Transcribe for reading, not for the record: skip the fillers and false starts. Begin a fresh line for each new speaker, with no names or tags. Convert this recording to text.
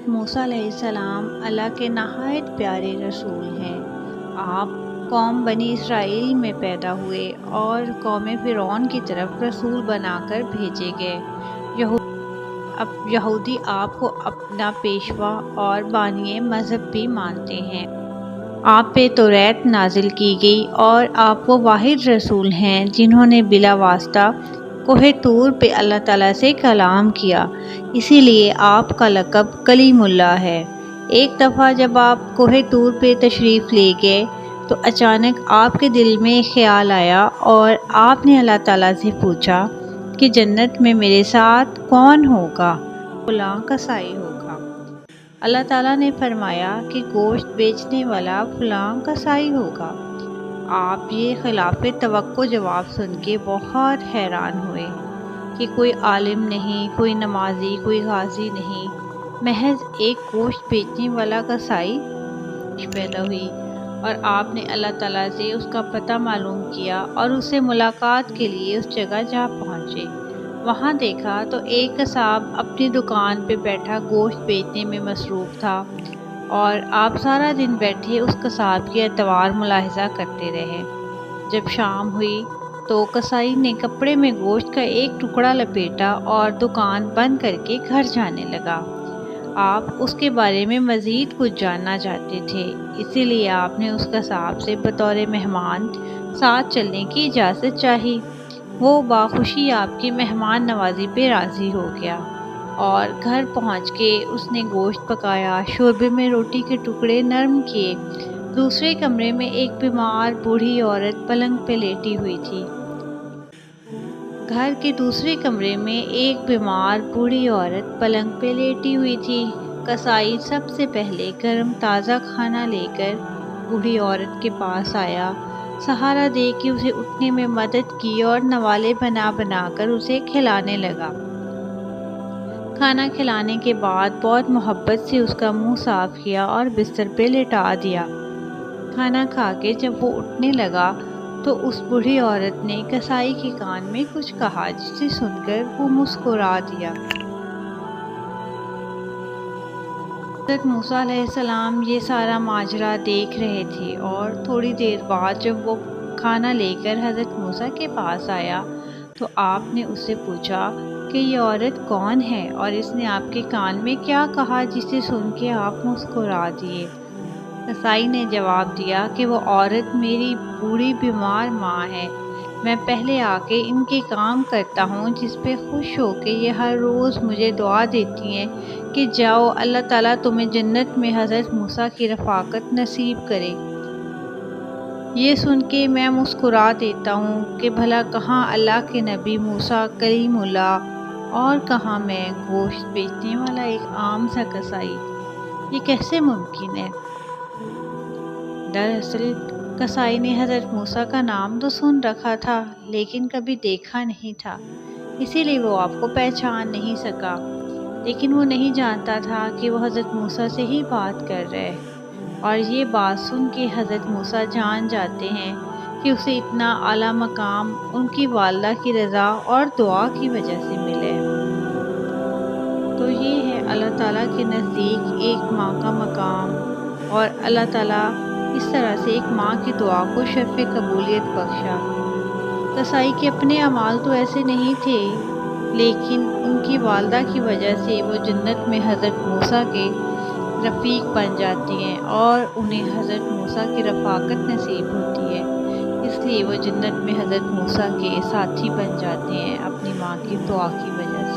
حضرت موسیٰ علیہ السلام اللہ کے نہایت پیارے رسول ہیں۔ آپ قوم بنی اسرائیل میں پیدا ہوئے اور قوم فرعون کی طرف رسول بنا کر بھیجے گئے۔ یہودی آپ کو اپنا پیشوا اور بانی مذہب بھی مانتے ہیں۔ آپ پہ توریت نازل کی گئی اور آپ وہ واحد رسول ہیں جنہوں نے بلا واسطہ کوہ طور پہ اللہ تعالیٰ سے کلام کیا، اسی لیے آپ کا لقب کلیم اللہ ہے۔ ایک دفعہ جب آپ کوہ طور پہ تشریف لے گئے تو اچانک آپ کے دل میں خیال آیا اور آپ نے اللہ تعالیٰ سے پوچھا کہ جنت میں میرے ساتھ کون ہوگا؟ فلاں کسائی ہوگا۔ اللہ تعالیٰ نے فرمایا کہ گوشت بیچنے والا فلاں کسائی ہوگا۔ آپ یہ خلاف توقع جواب سن کے بہت حیران ہوئے کہ کوئی عالم نہیں، کوئی نمازی، کوئی غازی نہیں، محض ایک گوشت بیچنے والا کسائی پیدا ہوئی۔ اور آپ نے اللہ تعالیٰ سے اس کا پتہ معلوم کیا اور اس سے ملاقات کے لیے اس جگہ جا پہنچے۔ وہاں دیکھا تو ایک قصاب اپنی دکان پہ بیٹھا گوشت بیچنے میں مصروف تھا اور آپ سارا دن بیٹھے اس قصاب کے اطوار ملاحظہ کرتے رہے۔ جب شام ہوئی تو کسائی نے کپڑے میں گوشت کا ایک ٹکڑا لپیٹا اور دکان بند کر کے گھر جانے لگا۔ آپ اس کے بارے میں مزید کچھ جاننا چاہتے تھے، اسی لیے آپ نے اس قصاب سے بطور مہمان ساتھ چلنے کی اجازت چاہی۔ وہ باخوشی آپ کی مہمان نوازی پہ راضی ہو گیا اور گھر پہنچ کے اس نے گوشت پکایا، شوربے میں روٹی کے ٹکڑے نرم کیے۔ دوسرے کمرے میں ایک بیمار بوڑھی عورت پلنگ پہ لیٹی ہوئی تھی۔ گھر کے دوسرے کمرے میں ایک بیمار بوڑھی عورت پلنگ پہ لیٹی ہوئی تھی۔ کسائی سب سے پہلے گرم تازہ کھانا لے کر بوڑھی عورت کے پاس آیا، سہارا دے کے اسے اٹھنے میں مدد کی اور نوالے بنا بنا کر اسے کھلانے لگا۔ کھانا کھلانے کے بعد بہت محبت سے اس کا منہ صاف کیا اور بستر پہ لٹا دیا۔ کھانا کھا کے جب وہ اٹھنے لگا تو اس بوڑھی عورت نے کسائی کے کان میں کچھ کہا جسے سن کر وہ مسکرا دیا۔ حضرت موسیٰ علیہ السلام یہ سارا ماجرا دیکھ رہے تھے اور تھوڑی دیر بعد جب وہ کھانا لے کر حضرت موسیٰ کے پاس آیا تو آپ نے اس سے پوچھا کہ یہ عورت کون ہے اور اس نے آپ کے کان میں کیا کہا جسے سن کے آپ مسکرا دیے؟ کسائی نے جواب دیا کہ وہ عورت میری بوڑھی بیمار ماں ہے۔ میں پہلے آ کے ان کے کام کرتا ہوں جس پہ خوش ہو کے یہ ہر روز مجھے دعا دیتی ہیں کہ جاؤ اللہ تعالیٰ تمہیں جنت میں حضرت موسیٰ کی رفاقت نصیب کرے۔ یہ سن کے میں مسکرا دیتا ہوں کہ بھلا کہاں اللہ کے نبی موسیٰ کلیم اللہ اور کہاں میں گوشت بیچنے والا ایک عام سا کسائی، یہ کیسے ممکن ہے؟ دراصل کسائی نے حضرت موسیٰ کا نام تو سن رکھا تھا لیکن کبھی دیکھا نہیں تھا، اسی لیے وہ آپ کو پہچان نہیں سکا، لیکن وہ نہیں جانتا تھا کہ وہ حضرت موسیٰ سے ہی بات کر رہے۔ اور یہ بات سن کے حضرت موسیٰ جان جاتے ہیں کہ اسے اتنا اعلیٰ مقام ان کی والدہ کی رضا اور دعا کی وجہ سے ملے۔ تو یہ ہے اللہ تعالیٰ کے نزدیک ایک ماں کا مقام، اور اللہ تعالیٰ اس طرح سے ایک ماں کی دعا کو شرف قبولیت بخشا۔ کسائی کے اپنے اعمال تو ایسے نہیں تھے، لیکن ان کی والدہ کی وجہ سے وہ جنت میں حضرت موسیٰ کے رفیق بن جاتی ہیں اور انہیں حضرت موسیٰ کی رفاقت نصیب ہوتی ہے، اس لیے وہ جنت میں حضرت موسیٰ کے ساتھی بن جاتے ہیں اپنی ماں کی دعا کی وجہ سے۔